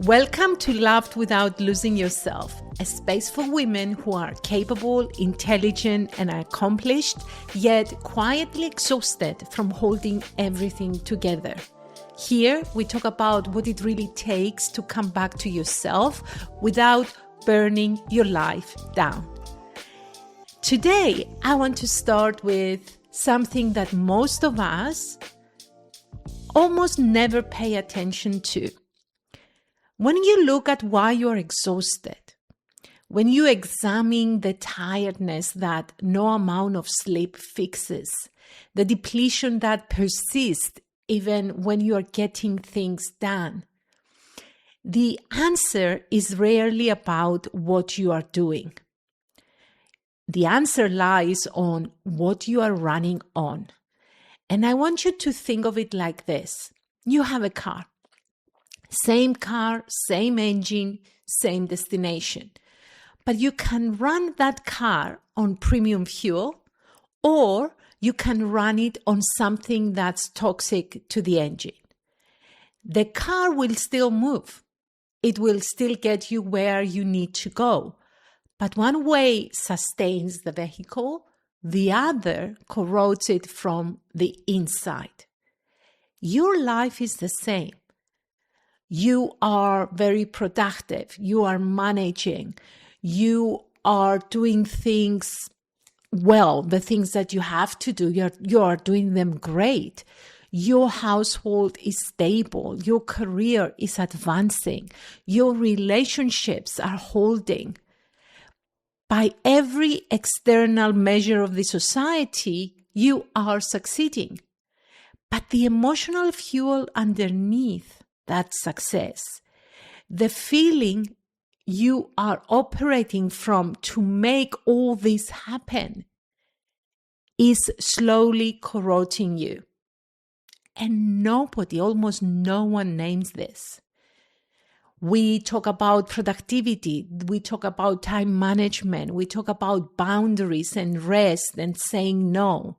Welcome to Loved Without Losing Yourself, a space for women who are capable, intelligent, and accomplished, yet quietly exhausted from holding everything together. Here, we talk about what it really takes to come back to yourself without burning your life down. Today, I want to start with something that most of us almost never pay attention to. When you look at why you're exhausted, when you examine the tiredness that no amount of sleep fixes, the depletion that persists even when you are getting things done, the answer is rarely about what you are doing. The answer lies on what you are running on. And I want you to think of it like this. You have a car. Same car, same engine, same destination. But you can run that car on premium fuel, or you can run it on something that's toxic to the engine. The car will still move. It will still get you where you need to go. But one way sustains the vehicle, the other corrodes it from the inside. Your life is the same. You are very productive. You are managing. You are doing things well, the things that you have to do. You are doing them great. Your household is stable. Your career is advancing. Your relationships are holding. By every external measure of the society, you are succeeding. But the emotional fuel underneath that success, the feeling you are operating from to make all this happen, is slowly corroding you. And nobody, almost no one names this. We talk about productivity, we talk about time management, we talk about boundaries and rest and saying no.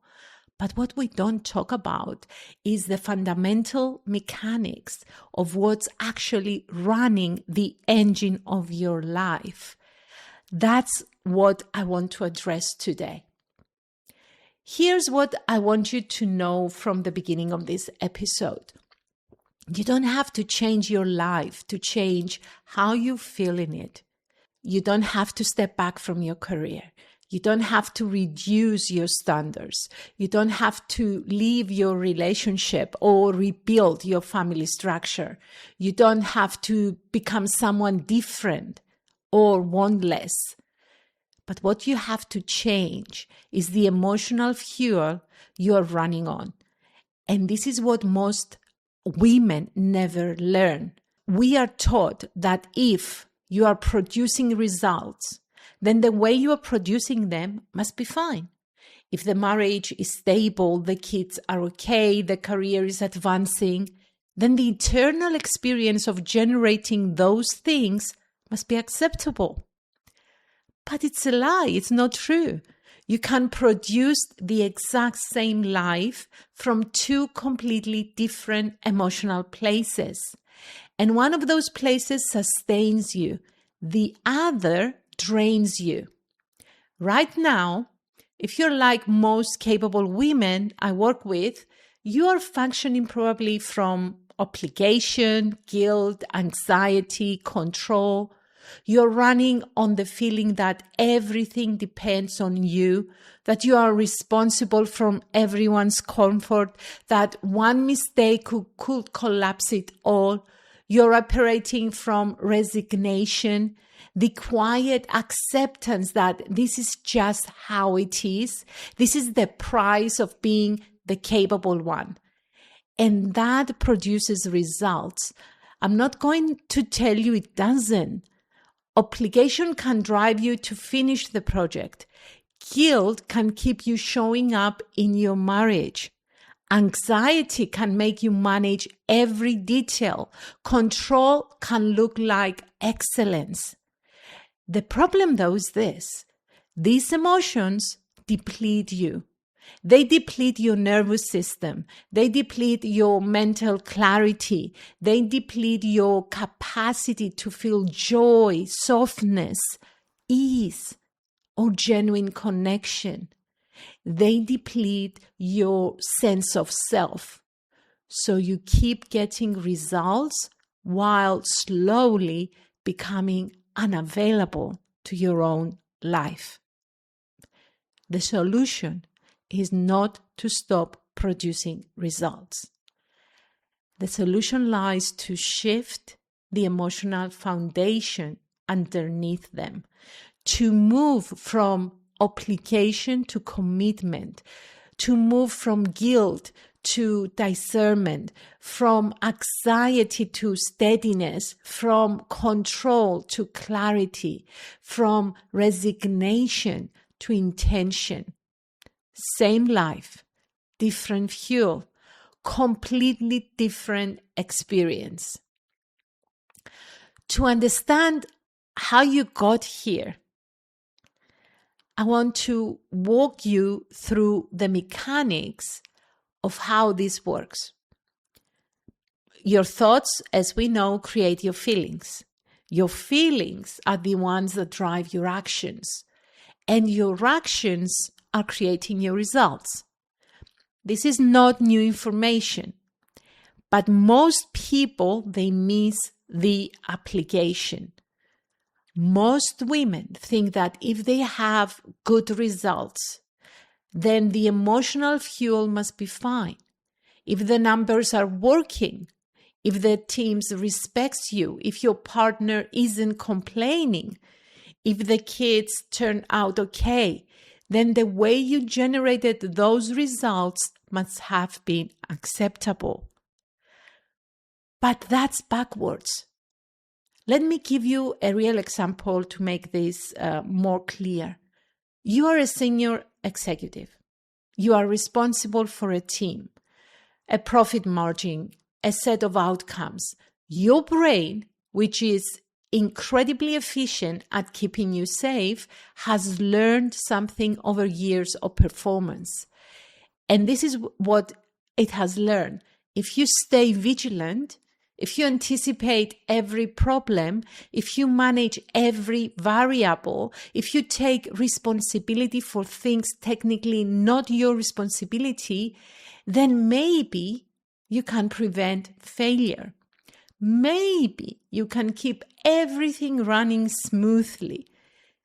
But what we don't talk about is the fundamental mechanics of what's actually running the engine of your life. That's what I want to address today. Here's what I want you to know from the beginning of this episode. You don't have to change your life to change how you feel in it. You don't have to step back from your career. You don't have to reduce your standards. You don't have to leave your relationship or rebuild your family structure. You don't have to become someone different or want less. But what you have to change is the emotional fuel you are running on. And this is what most women never learn. We are taught that if you are producing results, then the way you are producing them must be fine. If the marriage is stable, the kids are okay, the career is advancing, then the internal experience of generating those things must be acceptable. But it's a lie, it's not true. You can produce the exact same life from two completely different emotional places. And one of those places sustains you. The other drains you. Right now, if you're like most capable women I work with, you are functioning probably from obligation, guilt, anxiety, control. You're running on the feeling that everything depends on you, that you are responsible for everyone's comfort, that one mistake could collapse it all. You're operating from resignation, the quiet acceptance that this is just how it is. This is the price of being the capable one. And that produces results. I'm not going to tell you it doesn't. Obligation can drive you to finish the project. Guilt can keep you showing up in your marriage. Anxiety can make you manage every detail. Control can look like excellence. The problem, though, is this. These emotions deplete you. They deplete your nervous system. They deplete your mental clarity. They deplete your capacity to feel joy, softness, ease, or genuine connection. They deplete your sense of self. So you keep getting results while slowly becoming unavailable to your own life. The solution is not to stop producing results. The solution lies to shift the emotional foundation underneath them, to move from obligation to commitment, to move from guilt to discernment, from anxiety to steadiness, from control to clarity, from resignation to intention. Same life, different fuel, completely different experience. To understand how you got here, I want to walk you through the mechanics of how this works. Your thoughts, as we know, create your feelings. Your feelings are the ones that drive your actions, and your actions are creating your results. This is not new information, but most people, they miss the application. Most women think that if they have good results, then the emotional fuel must be fine. If the numbers are working, if the team respects you, if your partner isn't complaining, if the kids turn out okay, then the way you generated those results must have been acceptable. But that's backwards. Let me give you a real example to make this more clear. You are a senior executive. You are responsible for a team, a profit margin, a set of outcomes. Your brain, which is incredibly efficient at keeping you safe, has learned something over years of performance. And this is what it has learned. If you stay vigilant, if you anticipate every problem, if you manage every variable, if you take responsibility for things technically not your responsibility, then maybe you can prevent failure. Maybe you can keep everything running smoothly.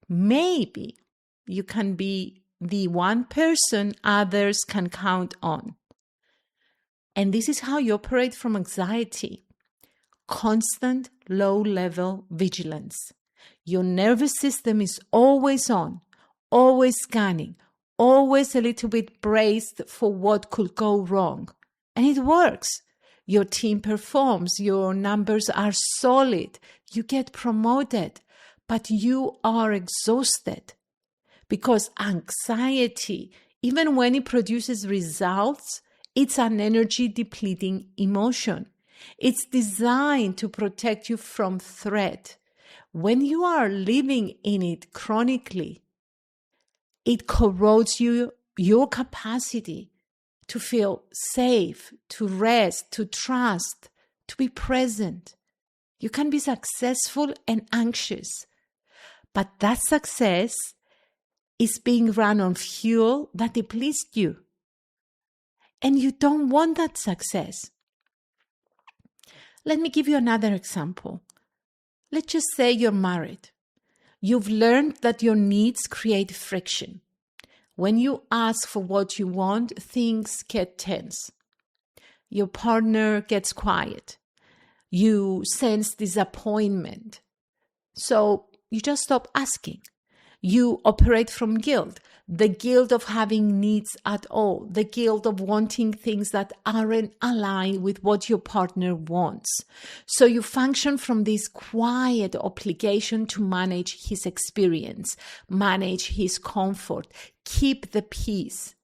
Maybe you can be the one person others can count on. And this is how you operate from anxiety. Constant low-level vigilance. Your nervous system is always on, always scanning, always a little bit braced for what could go wrong. And it works. Your team performs, your numbers are solid, you get promoted, but you are exhausted. Because anxiety, even when it produces results, it's an energy-depleting emotion. It's designed to protect you from threat. When you are living in it chronically, it corrodes your capacity to feel safe, to rest, to trust, to be present. You can be successful and anxious, but that success is being run on fuel that depletes you. And you don't want that success. Let me give you another example. Let's just say you're married. You've learned that your needs create friction. When you ask for what you want, things get tense. Your partner gets quiet. You sense disappointment. So you just stop asking. You operate from guilt, the guilt of having needs at all, the guilt of wanting things that aren't aligned with what your partner wants. So you function from this quiet obligation to manage his experience, manage his comfort, keep the peace.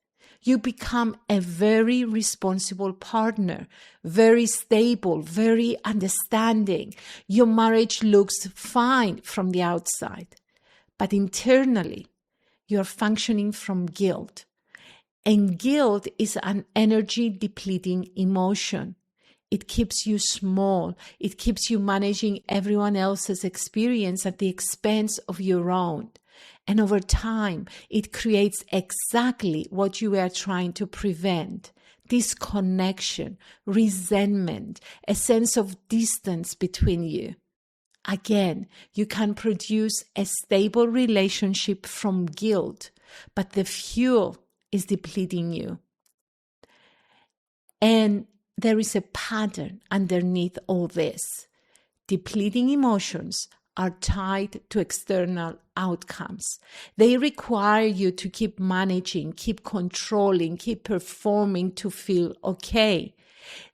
You become a very responsible partner, very stable, very understanding. Your marriage looks fine from the outside. But internally, you're functioning from guilt. And guilt is an energy depleting emotion. It keeps you small. It keeps you managing everyone else's experience at the expense of your own. And over time, it creates exactly what you were trying to prevent: disconnection, resentment, a sense of distance between you. Again, you can produce a stable relationship from guilt, but the fuel is depleting you. And there is a pattern underneath all this. Depleting emotions are tied to external outcomes. They require you to keep managing, keep controlling, keep performing to feel okay.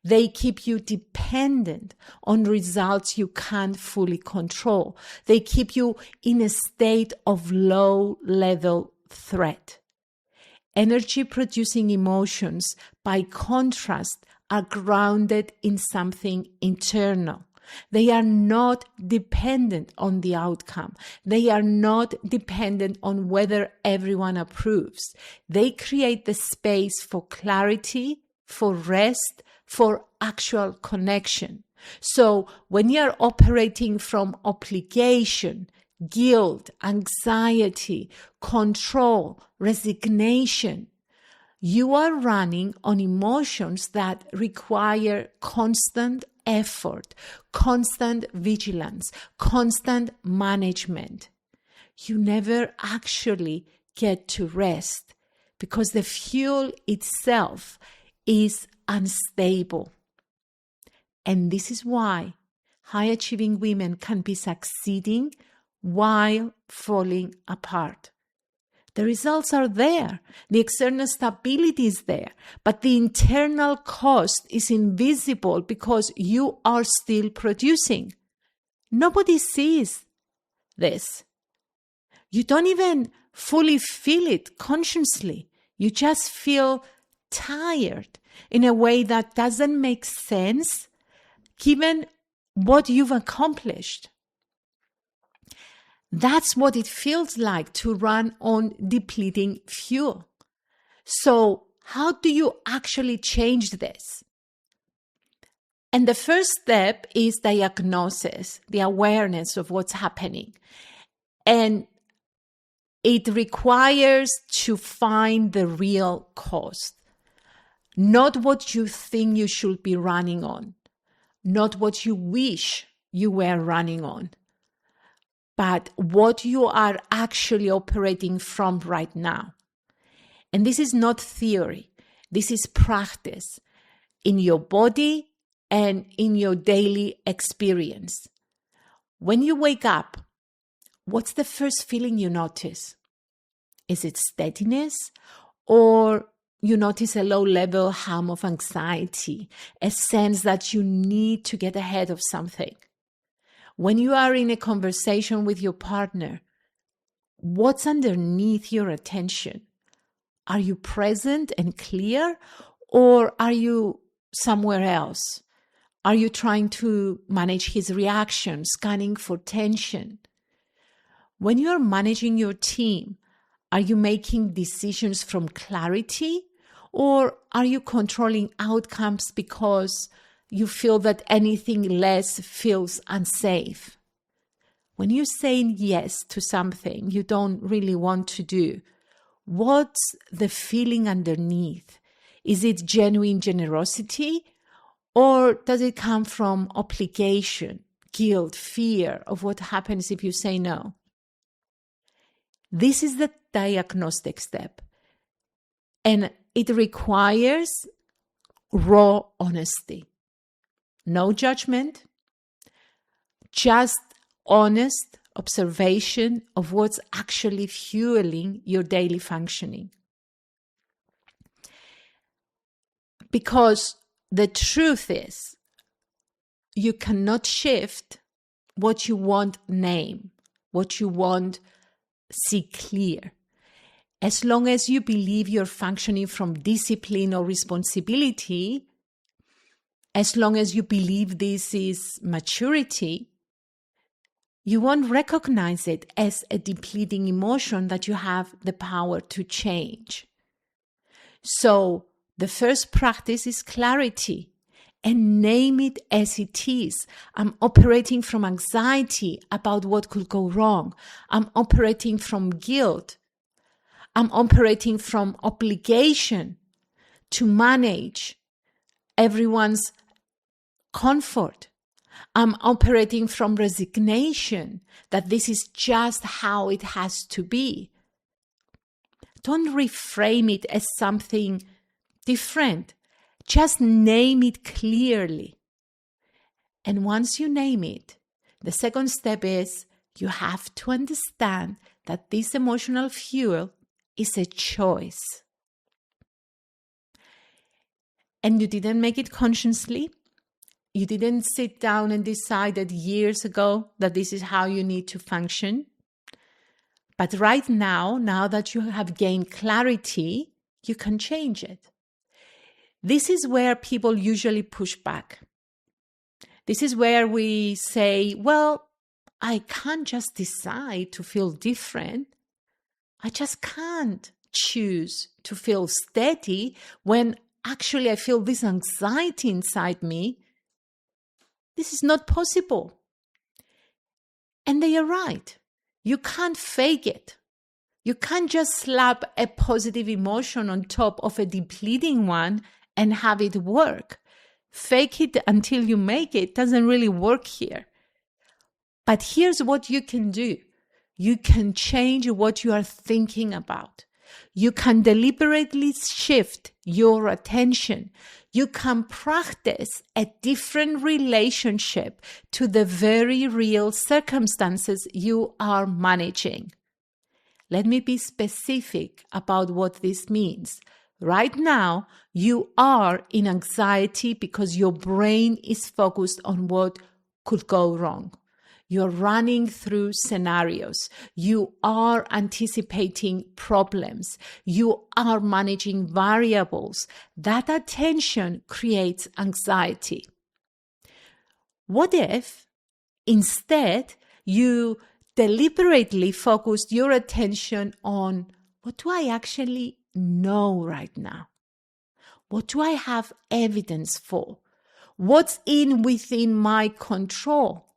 They keep you dependent on results you can't fully control. They keep you in a state of low-level threat. Energy-producing emotions, by contrast, are grounded in something internal. They are not dependent on the outcome. They are not dependent on whether everyone approves. They create the space for clarity, for rest, for actual connection. So when you're operating from obligation, guilt, anxiety, control, resignation, you are running on emotions that require constant effort, constant vigilance, constant management. You never actually get to rest because the fuel itself is unstable. And this is why high-achieving women can be succeeding while falling apart. The results are there. The external stability is there. But the internal cost is invisible because you are still producing. Nobody sees this. You don't even fully feel it consciously. You just feel tired in a way that doesn't make sense given what you've accomplished. That's what it feels like to run on depleting fuel. So how do you actually change this? And the first step is diagnosis, the awareness of what's happening. And it requires to find the real cause, not what you think you should be running on, not what you wish you were running on, but what you are actually operating from right now. And this is not theory. This is practice in your body and in your daily experience. When you wake up, what's the first feeling you notice? Is it steadiness, or you notice a low-level hum of anxiety, a sense that you need to get ahead of something? When you are in a conversation with your partner, what's underneath your attention? Are you present and clear, or are you somewhere else? Are you trying to manage his reaction, scanning for tension? When you are managing your team, are you making decisions from clarity, or are you controlling outcomes because you feel that anything less feels unsafe? When you're saying yes to something you don't really want to do, what's the feeling underneath? Is it genuine generosity, or does it come from obligation, guilt, fear of what happens if you say no? This is the diagnostic step, and it requires raw honesty. No judgment, just honest observation of what's actually fueling your daily functioning. Because the truth is, you cannot shift what you want name, what you want see clear. As long as you believe you're functioning from discipline or responsibility, as long as you believe this is maturity, you won't recognize it as a depleting emotion that you have the power to change. So the first practice is clarity, and name it as it is. I'm operating from anxiety about what could go wrong. I'm operating from guilt. I'm operating from obligation to manage everyone's comfort. I'm operating from resignation that this is just how it has to be. Don't reframe it as something different. Just name it clearly. And once you name it, the second step is you have to understand that this emotional fuel is a choice. And you didn't make it consciously. You didn't sit down and decide that years ago that this is how you need to function. But right now that you have gained clarity, you can change it. This is where people usually push back. This is where we say, well, I can't just decide to feel different. I just can't choose to feel steady when actually I feel this anxiety inside me. This is not possible. And they are right. You can't fake it. You can't just slap a positive emotion on top of a depleting one and have it work. Fake it until you make it doesn't really work here. But here's what you can do. You can change what you are thinking about. You can deliberately shift your attention. You can practice a different relationship to the very real circumstances you are managing. Let me be specific about what this means. Right now, you are in anxiety because your brain is focused on what could go wrong. You're running through scenarios. You are anticipating problems. You are managing variables. That attention creates anxiety. What if instead you deliberately focused your attention on what do I actually know right now? What do I have evidence for? What's within my control?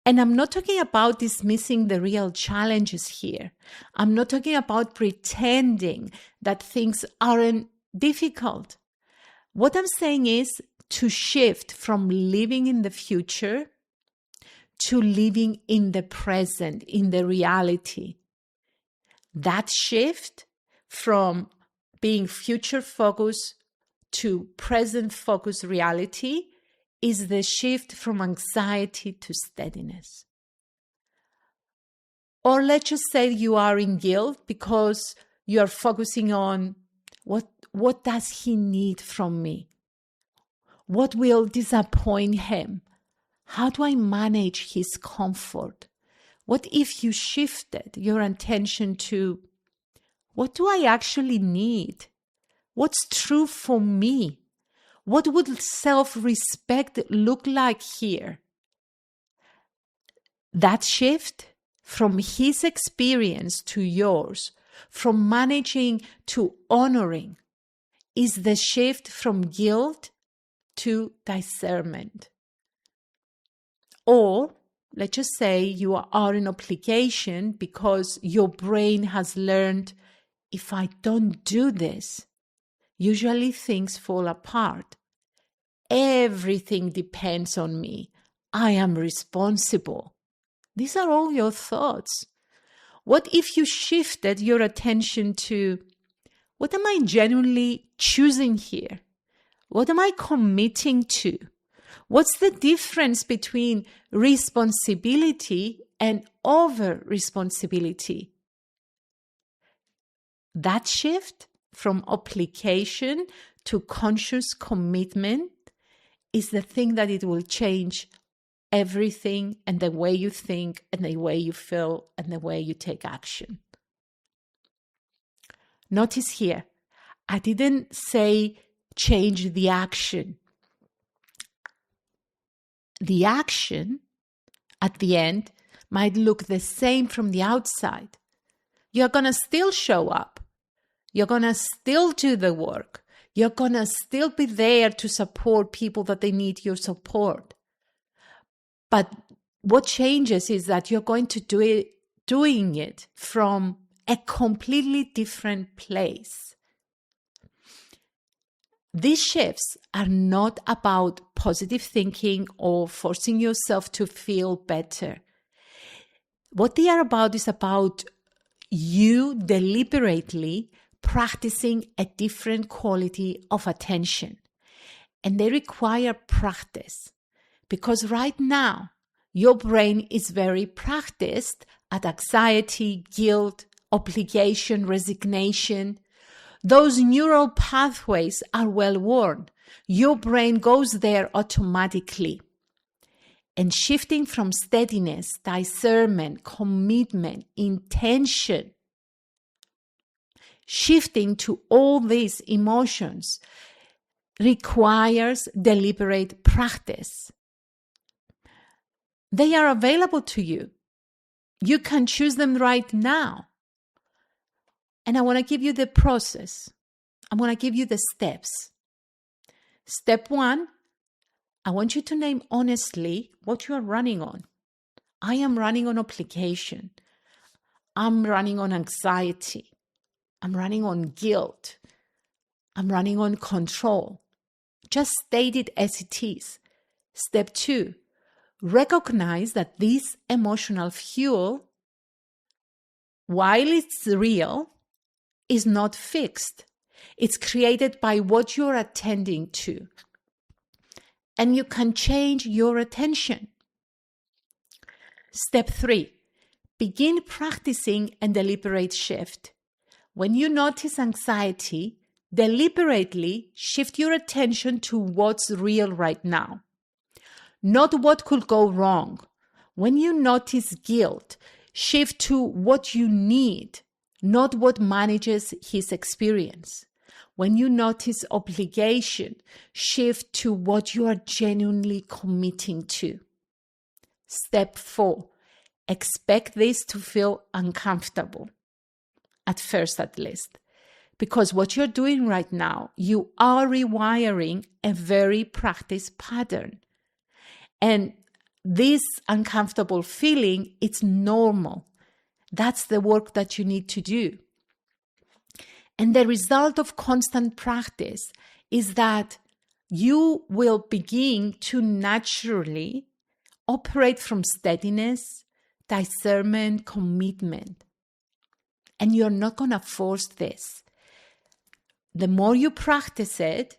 And I'm not talking about dismissing the real challenges here. I'm not talking about pretending that things aren't difficult. What I'm saying is to shift from living in the future to living in the present, in the reality. That shift from being future-focused to present-focused reality is the shift from anxiety to steadiness. Or let's just say you are in guilt because you are focusing on what does he need from me? What will disappoint him? How do I manage his comfort? What if you shifted your attention to what do I actually need? What's true for me? What would self-respect look like here? That shift from his experience to yours, from managing to honoring, is the shift from guilt to discernment. Or let's just say you are in obligation because your brain has learned, if I don't do this, usually things fall apart. Everything depends on me. I am responsible. These are all your thoughts. What if you shifted your attention to, what am I genuinely choosing here? What am I committing to? What's the difference between responsibility and over-responsibility? That shift from obligation to conscious commitment is the thing that it will change everything, and the way you think and the way you feel and the way you take action. Notice here, I didn't say change the action. The action at the end might look the same from the outside. You're going to still show up. You're going to still do the work. You're going to still be there to support people that they need your support. But what changes is that you're going to doing it from a completely different place. These shifts are not about positive thinking or forcing yourself to feel better. What they are about is about you deliberately practicing a different quality of attention. And they require practice, because right now your brain is very practiced at anxiety, guilt, obligation, resignation. Those neural pathways are well worn. Your brain goes there automatically. And shifting from steadiness, discernment, commitment, intention, shifting to all these emotions requires deliberate practice. They are available to you. You can choose them right now. And I want to give you the process. I want to give you the steps. Step 1, I want you to name honestly what you are running on. I am running on obligation. I'm running on anxiety. I'm running on guilt. I'm running on control. Just state it as it is. Step 2, recognize that this emotional fuel, while it's real, is not fixed. It's created by what you're attending to. And you can change your attention. Step 3, begin practicing a deliberate shift. When you notice anxiety, deliberately shift your attention to what's real right now, not what could go wrong. When you notice guilt, shift to what you need, not what manages his experience. When you notice obligation, shift to what you are genuinely committing to. Step 4, expect this to feel uncomfortable, at first at least. Because what you're doing right now, you are rewiring a very practiced pattern. And this uncomfortable feeling, it's normal. That's the work that you need to do. And the result of constant practice is that you will begin to naturally operate from steadiness, discernment, commitment. And you're not going to force this. The more you practice it,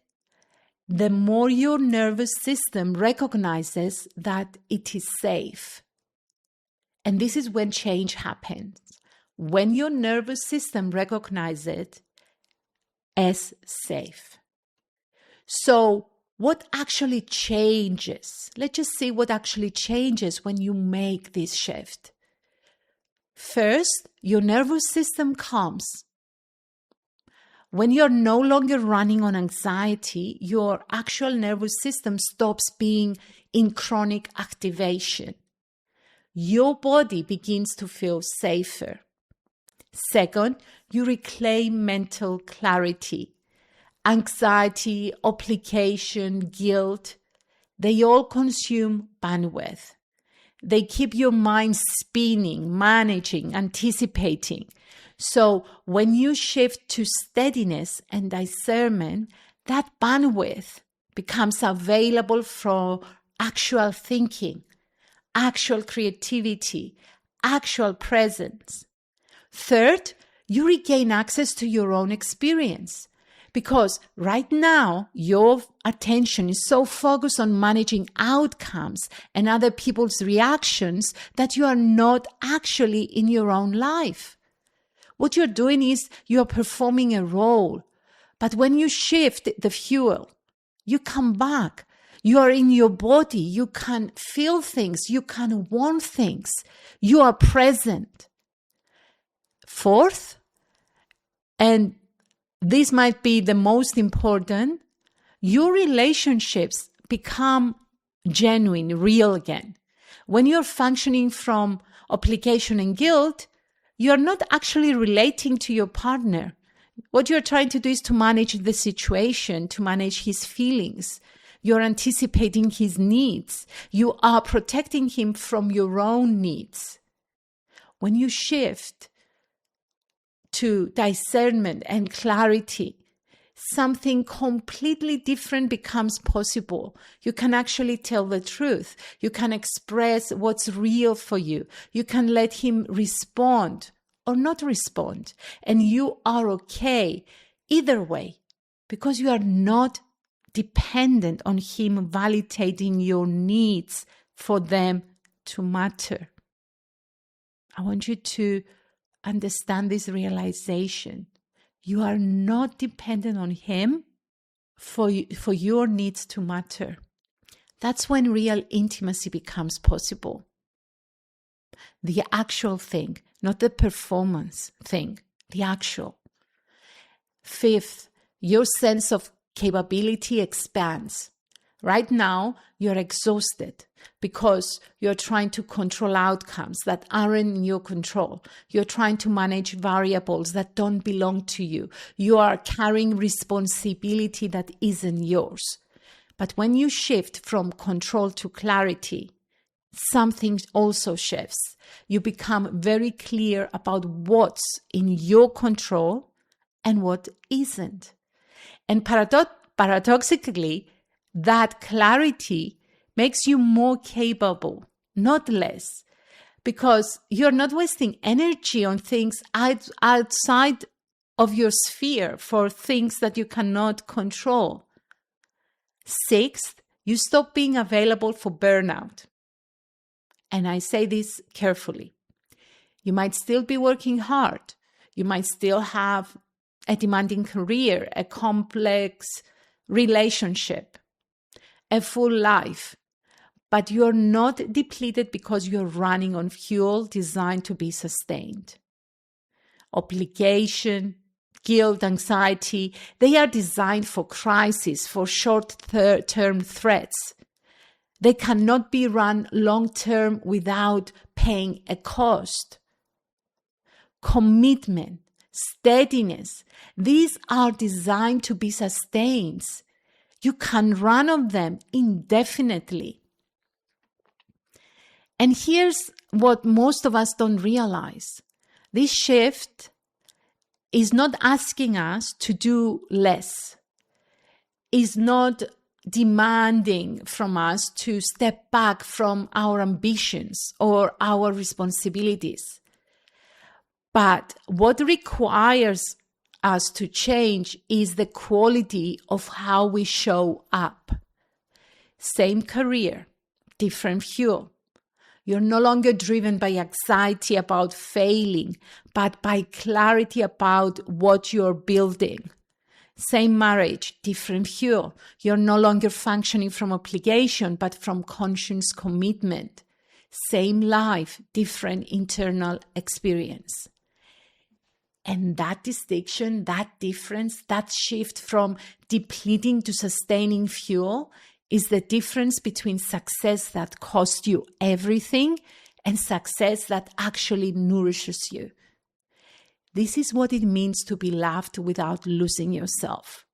the more your nervous system recognizes that it is safe. And this is when change happens. When your nervous system recognizes it as safe. So what actually changes? Let's just see what actually changes when you make this shift. First, your nervous system calms. When you're no longer running on anxiety, your actual nervous system stops being in chronic activation. Your body begins to feel safer. Second, you reclaim mental clarity. Anxiety, obligation, guilt, they all consume bandwidth. They keep your mind spinning, managing, anticipating. So when you shift to steadiness and discernment, that bandwidth becomes available for actual thinking, actual creativity, actual presence. Third, you regain access to your own experience. Because right now, your attention is so focused on managing outcomes and other people's reactions that you are not actually in your own life. What you're doing is you're performing a role. But when you shift the fuel, you come back. You are in your body. You can feel things. You can want things. You are present. Fourth, and this might be the most important, your relationships become genuine, real again. When you're functioning from obligation and guilt, you're not actually relating to your partner. What you're trying to do is to manage the situation, to manage his feelings. You're anticipating his needs. You are protecting him from your own needs. When you shift to discernment and clarity, something completely different becomes possible. You can actually tell the truth. You can express what's real for you. You can let him respond or not respond. And you are okay either way, because you are not dependent on him validating your needs for them to matter. I want you to understand this realization. You are not dependent on him for your needs to matter. That's when real intimacy becomes possible. The actual thing, not the performance thing, the actual. Fifth, your sense of capability expands. Right now, you're exhausted because you're trying to control outcomes that aren't in your control. You're trying to manage variables that don't belong to you. You are carrying responsibility that isn't yours. But when you shift from control to clarity, something also shifts. You become very clear about what's in your control and what isn't. And paradoxically, that clarity makes you more capable, not less, because you're not wasting energy on things outside of your sphere for things that you cannot control. Sixth, you stop being available for burnout. And I say this carefully. You might still be working hard. You might still have a demanding career, a complex relationship, a full life, but you're not depleted because you're running on fuel designed to be sustained. Obligation, guilt, anxiety, they are designed for crisis, for short-term threats. They cannot be run long-term without paying a cost. Commitment, steadiness, these are designed to be sustained. You can run on them indefinitely. And here's what most of us don't realize. This shift is not asking us to do less, is not demanding from us to step back from our ambitions or our responsibilities. But what requires us to change is the quality of how we show up. Same career, different fuel. You're no longer driven by anxiety about failing, but by clarity about what you're building. Same marriage, different fuel. You're no longer functioning from obligation, but from conscious commitment. Same life, different internal experience. And that distinction, that difference, that shift from depleting to sustaining fuel is the difference between success that costs you everything and success that actually nourishes you. This is what it means to be loved without losing yourself.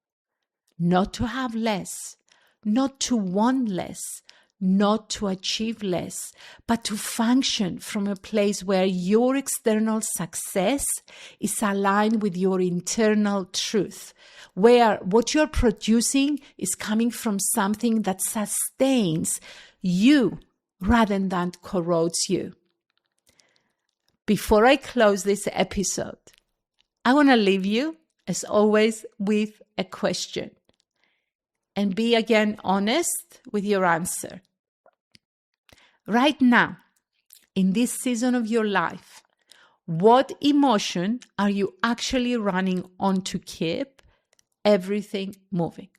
Not to have less, not to want less, not to achieve less, but to function from a place where your external success is aligned with your internal truth, where what you're producing is coming from something that sustains you rather than corrodes you. Before I close this episode, I want to leave you, as always, with a question. And be again honest with your answer. Right now, in this season of your life, what emotion are you actually running on to keep everything moving?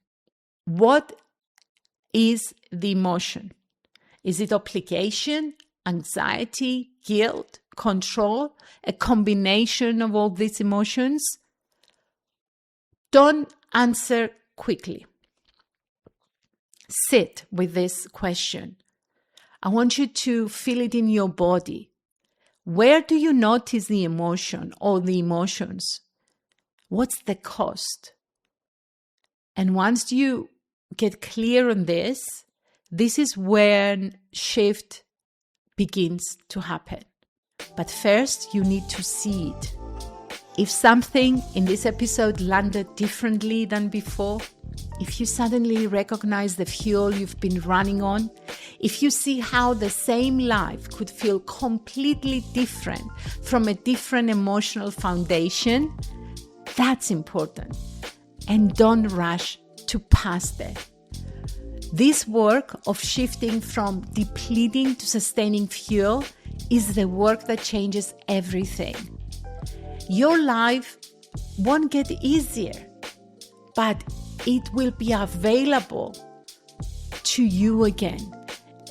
What is the emotion? Is it obligation, anxiety, guilt, control, a combination of all these emotions? Don't answer quickly. Sit with this question. I want you to feel it in your body. Where do you notice the emotion or the emotions? What's the cost? And once you get clear on this is when shift begins to happen. But first, you need to see it. If something in this episode landed differently than before, if you suddenly recognize the fuel you've been running on, if you see how the same life could feel completely different from a different emotional foundation, that's important. And don't rush to pass there. This work of shifting from depleting to sustaining fuel is the work that changes everything. Your life won't get easier, but it will be available to you again.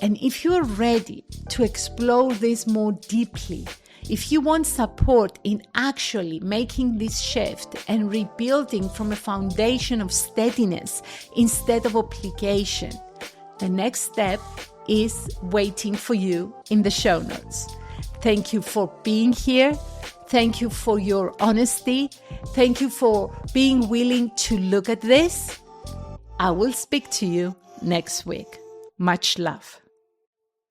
And if you're ready to explore this more deeply, if you want support in actually making this shift and rebuilding from a foundation of steadiness instead of obligation, the next step is waiting for you in the show notes. Thank you for being here. Thank you for your honesty. Thank you for being willing to look at this. I will speak to you next week. Much love.